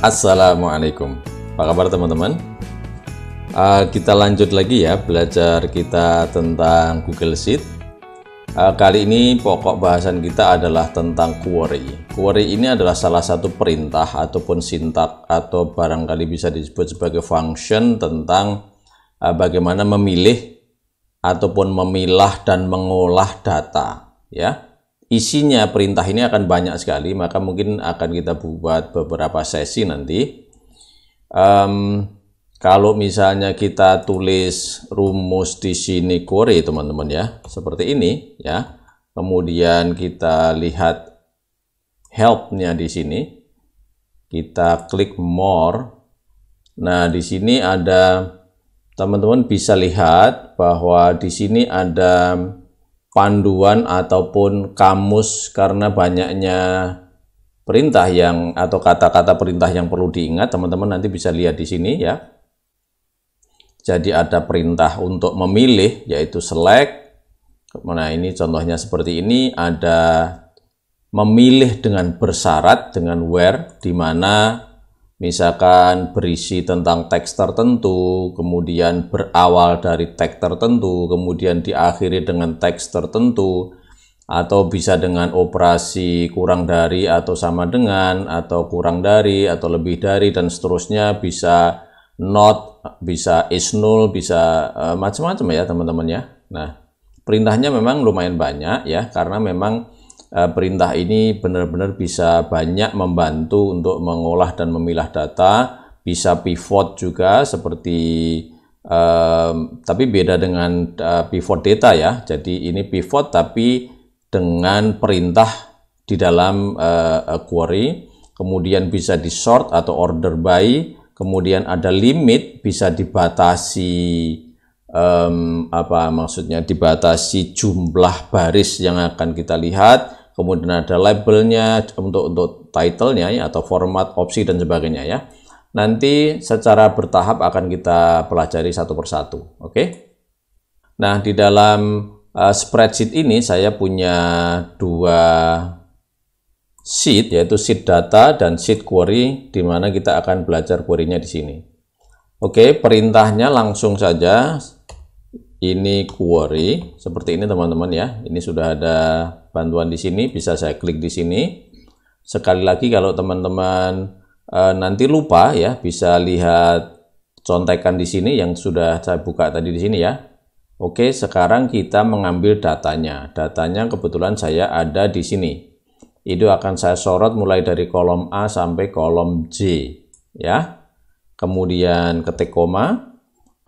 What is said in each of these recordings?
Assalamualaikum. Apa kabar teman-teman? Kita lanjut lagi ya belajar kita tentang Google Sheet. Kali ini pokok bahasan kita adalah tentang query. Query ini adalah salah satu perintah ataupun sintak atau barangkali bisa disebut sebagai function tentang bagaimana memilih ataupun memilah dan mengolah data ya. Isinya perintah ini akan banyak sekali, maka mungkin akan kita buat beberapa sesi nanti. Kalau misalnya kita tulis rumus di sini query teman-teman ya, seperti ini ya. Kemudian kita lihat help-nya di sini. Kita klik more. Nah, di sini ada teman-teman bisa lihat bahwa di sini ada panduan ataupun kamus karena banyaknya perintah yang atau kata-kata perintah yang perlu diingat. Teman-teman nanti bisa lihat di sini ya. Jadi ada perintah untuk memilih yaitu select. Nah, ini contohnya seperti ini, ada memilih dengan bersyarat dengan where, di mana misalkan berisi tentang teks tertentu, kemudian berawal dari teks tertentu, kemudian diakhiri dengan teks tertentu, atau bisa dengan operasi kurang dari atau sama dengan, atau kurang dari atau lebih dari, dan seterusnya. Bisa not, bisa is null, bisa macam-macam ya teman-teman ya. Nah, perintahnya memang lumayan banyak ya, karena memang perintah ini benar-benar bisa banyak membantu untuk mengolah dan memilah data. Bisa pivot juga seperti tapi beda dengan pivot data ya. Jadi ini pivot tapi dengan perintah di dalam query. Kemudian bisa di sort atau order by. Kemudian ada limit, bisa dibatasi dibatasi jumlah baris yang akan kita lihat. Kemudian ada labelnya untuk title-nya ya, atau format, opsi dan sebagainya ya. Nanti secara bertahap akan kita pelajari satu persatu. Oke. Nah, di dalam spreadsheet ini saya punya dua sheet, yaitu sheet data dan sheet query, di mana kita akan belajar query-nya di sini. Oke, perintahnya langsung saja. Ini query seperti ini teman-teman ya. Ini sudah ada bantuan di sini, bisa saya klik di sini. Sekali lagi kalau teman-teman nanti lupa ya, bisa lihat contekan di sini yang sudah saya buka tadi di sini ya. Oke, sekarang kita mengambil datanya. Datanya kebetulan saya ada di sini. Itu akan saya sorot mulai dari kolom A sampai kolom J ya. Kemudian ketik koma.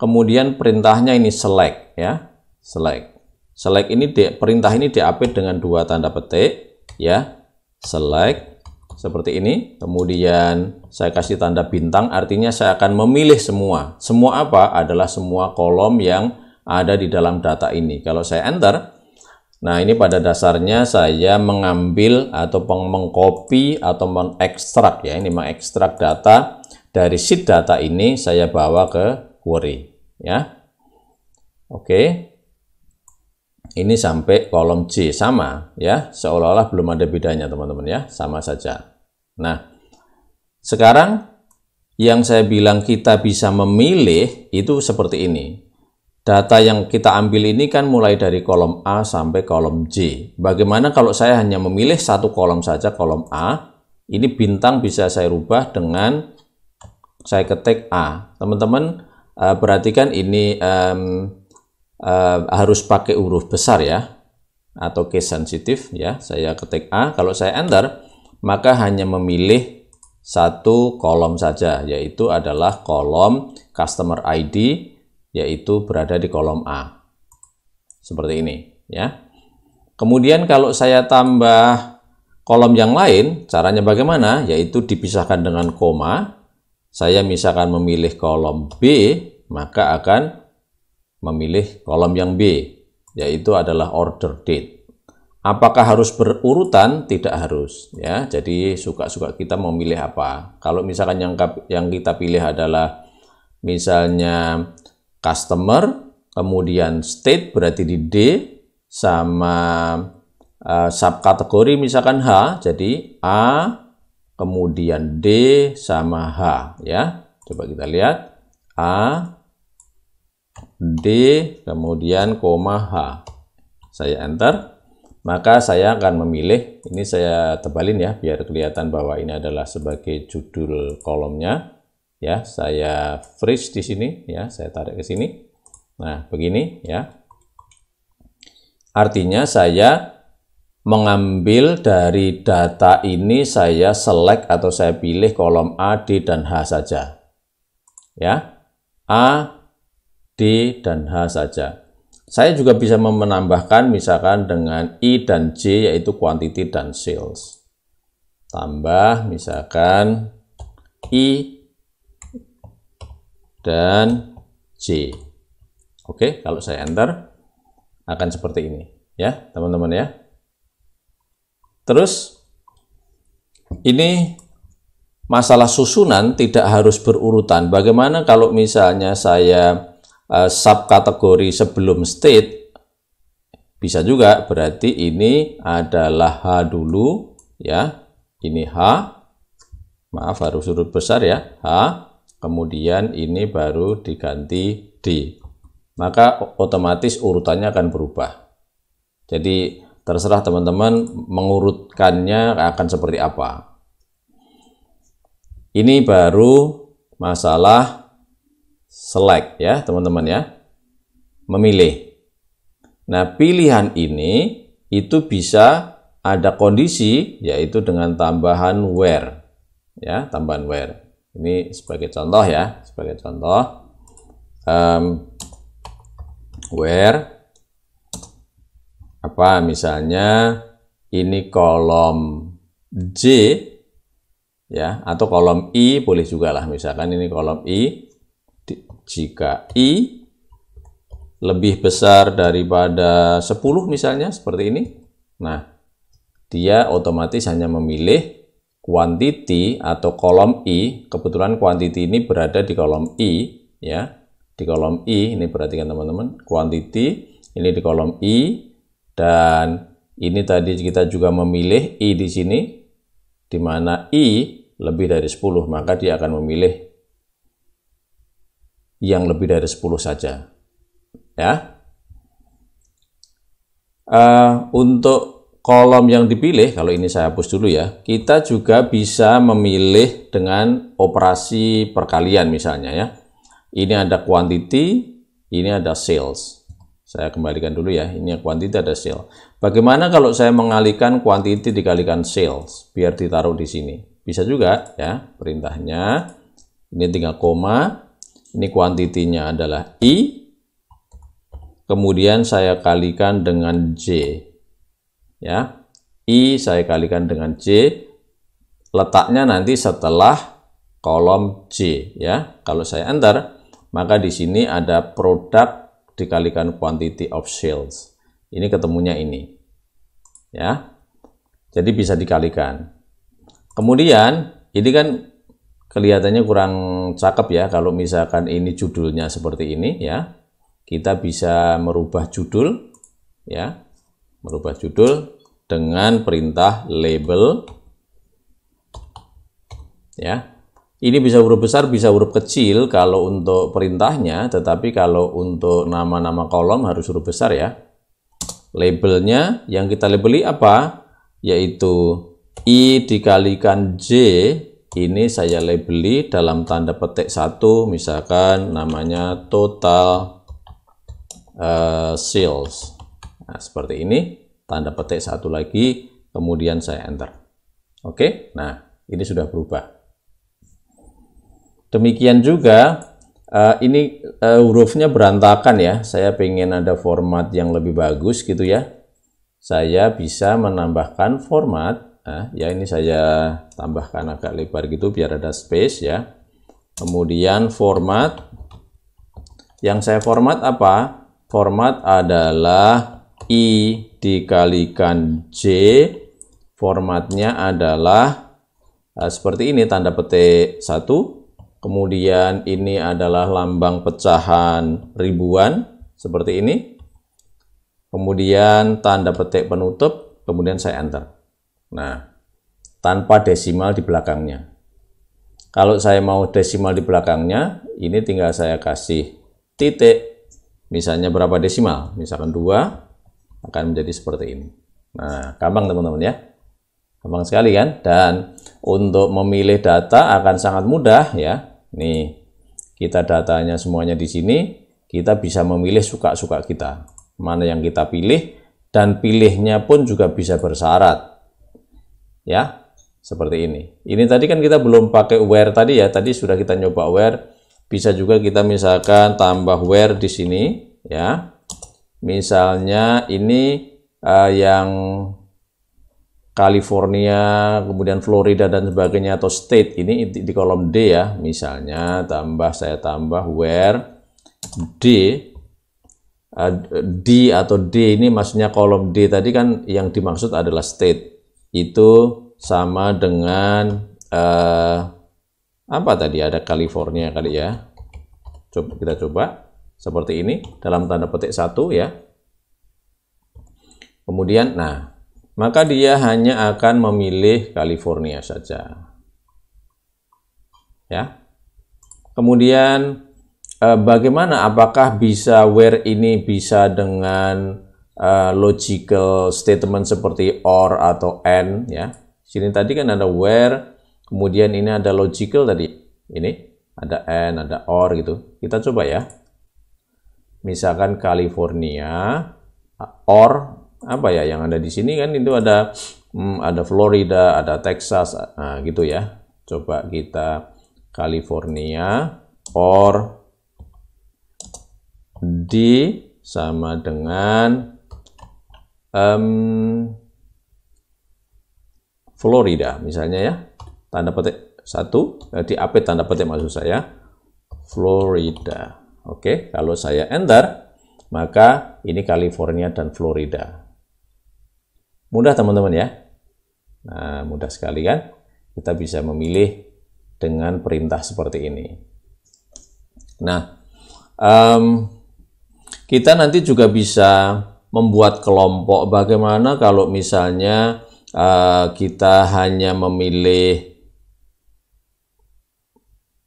Kemudian perintahnya ini select ya. Select ini perintah ini diupdate dengan dua tanda petik ya. Select seperti ini. Kemudian saya kasih tanda bintang, artinya saya akan memilih semua. Semua apa? Adalah semua kolom yang ada di dalam data ini. Kalau saya enter, nah ini pada dasarnya saya mengambil atau mengcopy atau mengekstrak ya. Ini mengekstrak data dari sheet data ini, saya bawa ke query ya. Oke. Ini sampai kolom J sama ya, seolah-olah belum ada bedanya teman-teman ya, sama saja. Nah, sekarang yang saya bilang kita bisa memilih itu seperti ini. Data yang kita ambil ini kan mulai dari kolom A sampai kolom J. Bagaimana kalau saya hanya memilih satu kolom saja, kolom A? Ini bintang bisa saya rubah dengan saya ketik A. Teman-teman perhatikan ini harus pakai huruf besar ya, atau case sensitif ya. Saya ketik A, kalau saya enter maka hanya memilih satu kolom saja, yaitu adalah kolom customer ID, yaitu berada di kolom A seperti ini ya. Kemudian kalau saya tambah kolom yang lain, caranya bagaimana? Yaitu dipisahkan dengan koma. Saya misalkan memilih kolom B, maka akan memilih kolom yang B, yaitu adalah order date. Apakah harus berurutan? Tidak harus ya. Jadi suka-suka kita mau memilih apa. Kalau misalkan yang kita pilih adalah misalnya customer, kemudian state berarti di D, sama subkategori misalkan H, jadi A, kemudian D sama H ya. Coba kita lihat A, D, kemudian koma H. Saya enter, maka saya akan memilih, ini saya tebalin ya biar kelihatan bahwa ini adalah sebagai judul kolomnya ya. Saya freeze di sini ya, saya tarik ke sini. Nah, begini ya. Artinya saya mengambil dari data ini, saya select atau saya pilih kolom A, D, dan H saja. Ya, A, D, dan H saja. Saya juga bisa menambahkan misalkan dengan I dan J, yaitu quantity dan sales. Tambah misalkan I dan J. Oke, kalau saya enter akan seperti ini ya teman-teman ya. Terus ini masalah susunan tidak harus berurutan. Bagaimana kalau misalnya saya subkategori sebelum state? Bisa juga, berarti ini adalah H dulu ya. Ini H, maaf harus huruf besar ya, H, kemudian ini baru diganti D. Maka otomatis urutannya akan berubah. Jadi terserah teman-teman mengurutkannya akan seperti apa. Ini baru masalah select ya teman-teman ya, memilih. Nah, pilihan ini itu bisa ada kondisi, yaitu dengan tambahan where ya, tambahan where. Ini sebagai contoh ya, sebagai contoh where apa, misalnya ini kolom J ya, atau kolom I boleh juga lah, misalkan ini kolom I, jika I lebih besar daripada 10 misalnya seperti ini, nah dia otomatis hanya memilih quantity atau kolom I. Kebetulan quantity ini berada di kolom I ya, di kolom I, ini perhatikan teman-teman, quantity ini di kolom I. Dan ini tadi kita juga memilih I di sini, di mana I lebih dari 10, maka dia akan memilih yang lebih dari 10 saja. Ya. Untuk kolom yang dipilih, kalau ini saya hapus dulu ya, kita juga bisa memilih dengan operasi perkalian misalnya ya. Ini ada quantity, ini ada sales. Saya kembalikan dulu ya, ini quantity ada sales. Bagaimana kalau saya mengalihkan quantity dikalikan sales, biar ditaruh di sini? Bisa juga ya, perintahnya. Ini tinggal koma, ini quantity-nya adalah I, kemudian saya kalikan dengan J. Ya, I saya kalikan dengan J, letaknya nanti setelah kolom J ya. Kalau saya enter, maka di sini ada produk dikalikan quantity of sales. Ini ketemunya ini. Ya. Jadi bisa dikalikan. Kemudian ini kan kelihatannya kurang cakep ya kalau misalkan ini judulnya seperti ini ya. Kita bisa merubah judul ya. Merubah judul dengan perintah label ya. Ini bisa huruf besar, bisa huruf kecil kalau untuk perintahnya, tetapi kalau untuk nama-nama kolom harus huruf besar ya. Labelnya yang kita labeli apa? Yaitu I dikalikan J, ini saya labeli dalam tanda petik 1, misalkan namanya total sales. Nah, seperti ini, tanda petik 1 lagi, kemudian saya enter. Oke, nah ini sudah berubah. Demikian juga ini hurufnya berantakan ya, saya pengen ada format yang lebih bagus gitu ya. Saya bisa menambahkan format, ya ini saya tambahkan agak lebar gitu biar ada space ya. Kemudian format, yang saya format apa? Format adalah I dikalikan J, formatnya adalah seperti ini, tanda petik 1. Kemudian ini adalah lambang pecahan ribuan, seperti ini. Kemudian tanda petik penutup, kemudian saya enter. Nah, tanpa desimal di belakangnya. Kalau saya mau desimal di belakangnya, ini tinggal saya kasih titik, misalnya berapa desimal, misalkan 2, akan menjadi seperti ini. Nah, gampang teman-teman ya. Gampang sekali kan? Dan untuk memilih data akan sangat mudah ya. Nih, kita datanya semuanya di sini, kita bisa memilih suka-suka kita. Mana yang kita pilih, dan pilihnya pun juga bisa bersyarat. Ya, seperti ini. Ini tadi kan kita belum pakai where tadi ya. Tadi sudah kita nyoba where. Bisa juga kita misalkan tambah where di sini ya. Misalnya ini yang California, kemudian Florida dan sebagainya, atau state, ini di kolom D ya. Misalnya saya tambah where D, D atau D ini maksudnya kolom D tadi kan yang dimaksud adalah state. Itu sama dengan apa tadi, ada California kali ya. Kita coba seperti ini dalam tanda petik 1 ya. Kemudian maka dia hanya akan memilih California saja. Ya. Kemudian bagaimana, apakah bisa where ini bisa dengan logical statement seperti or atau and ya. Sini tadi kan ada where, kemudian ini ada logical tadi. Ini ada and, ada or gitu. Kita coba ya. Misalkan California or apa ya yang ada di sini kan, itu ada Florida, ada Texas, gitu ya. Coba kita California or D sama dengan Florida misalnya ya. Tanda petik 1 di update tanda petik maksud saya Florida. Oke, kalau saya enter maka ini California dan Florida. Mudah teman-teman ya. Nah, mudah sekali kan? Kita bisa memilih dengan perintah seperti ini. Nah, kita nanti juga bisa membuat kelompok. Bagaimana kalau misalnya kita hanya memilih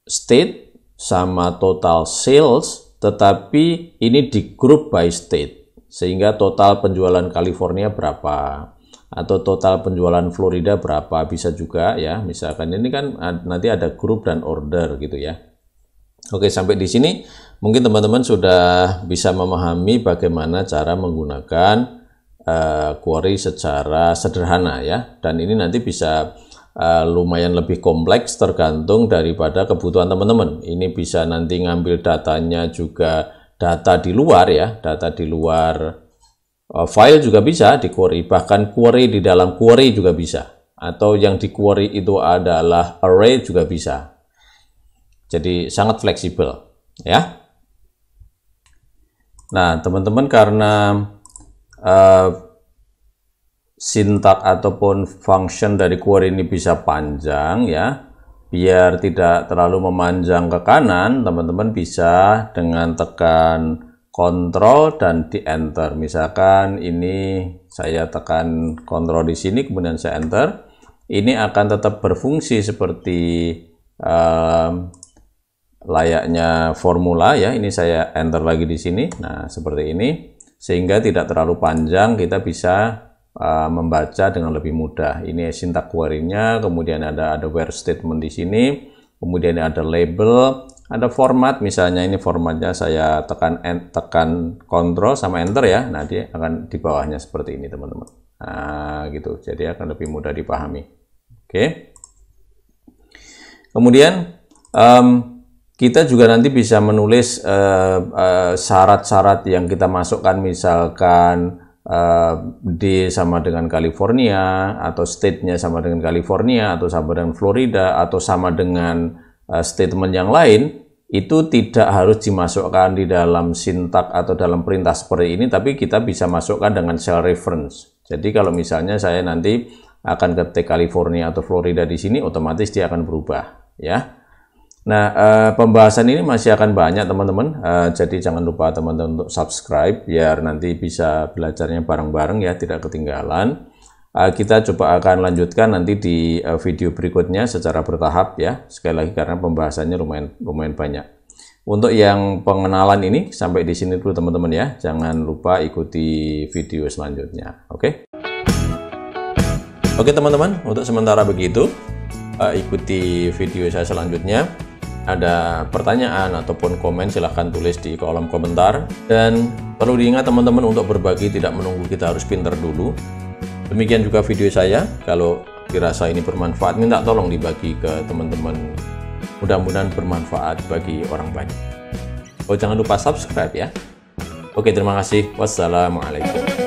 state sama total sales, tetapi ini di group by state. Sehingga total penjualan California berapa, atau total penjualan Florida berapa, bisa juga ya. Misalkan ini kan nanti ada grup dan order gitu ya. Oke, sampai di sini mungkin teman-teman sudah bisa memahami bagaimana cara menggunakan query secara sederhana ya. Dan ini nanti bisa lumayan lebih kompleks tergantung daripada kebutuhan teman-teman. Ini bisa nanti ngambil datanya juga data di luar ya, data di luar file juga bisa di query, bahkan query di dalam query juga bisa, atau yang di query itu adalah array juga bisa. Jadi sangat fleksibel ya. Nah teman-teman, karena sintak ataupun function dari query ini bisa panjang ya, biar tidak terlalu memanjang ke kanan, teman-teman bisa dengan tekan Ctrl dan di enter. Misalkan ini saya tekan Ctrl di sini, kemudian saya enter. Ini akan tetap berfungsi seperti layaknya formula ya. Ini saya enter lagi di sini. Nah, seperti ini. Sehingga tidak terlalu panjang, kita bisa membaca dengan lebih mudah. Ini sintak query-nya, kemudian ada where statement di sini, kemudian ada label, ada format, misalnya ini formatnya saya tekan Ctrl sama enter ya. Nah, dia akan di bawahnya seperti ini teman-teman. Nah, gitu. Jadi akan lebih mudah dipahami. Oke. Kemudian kita juga nanti bisa menulis syarat-syarat yang kita masukkan, misalkan D sama dengan California, atau state-nya sama dengan California, atau sama dengan Florida, atau sama dengan statement yang lain. Itu tidak harus dimasukkan di dalam sintak atau dalam perintah seperti ini, tapi kita bisa masukkan dengan cell reference. Jadi kalau misalnya saya nanti akan ketik California atau Florida di sini, otomatis dia akan berubah ya. Nah, pembahasan ini masih akan banyak teman-teman, jadi jangan lupa teman-teman untuk subscribe biar nanti bisa belajarnya bareng-bareng ya, tidak ketinggalan. Kita coba akan lanjutkan nanti di video berikutnya secara bertahap ya. Sekali lagi karena pembahasannya lumayan banyak. Untuk yang pengenalan ini sampai di sini dulu teman-teman ya. Jangan lupa ikuti video selanjutnya. Oke. Oke teman-teman, untuk sementara begitu. Ikuti video saya selanjutnya. Ada pertanyaan ataupun komen silahkan tulis di kolom komentar. Dan perlu diingat teman-teman untuk berbagi tidak menunggu kita harus pinter dulu. Demikian juga video saya, kalau dirasa ini bermanfaat, minta tolong dibagi ke teman-teman. Mudah-mudahan bermanfaat bagi orang banyak. Oh, jangan lupa subscribe ya. Oke, terima kasih. Wassalamualaikum.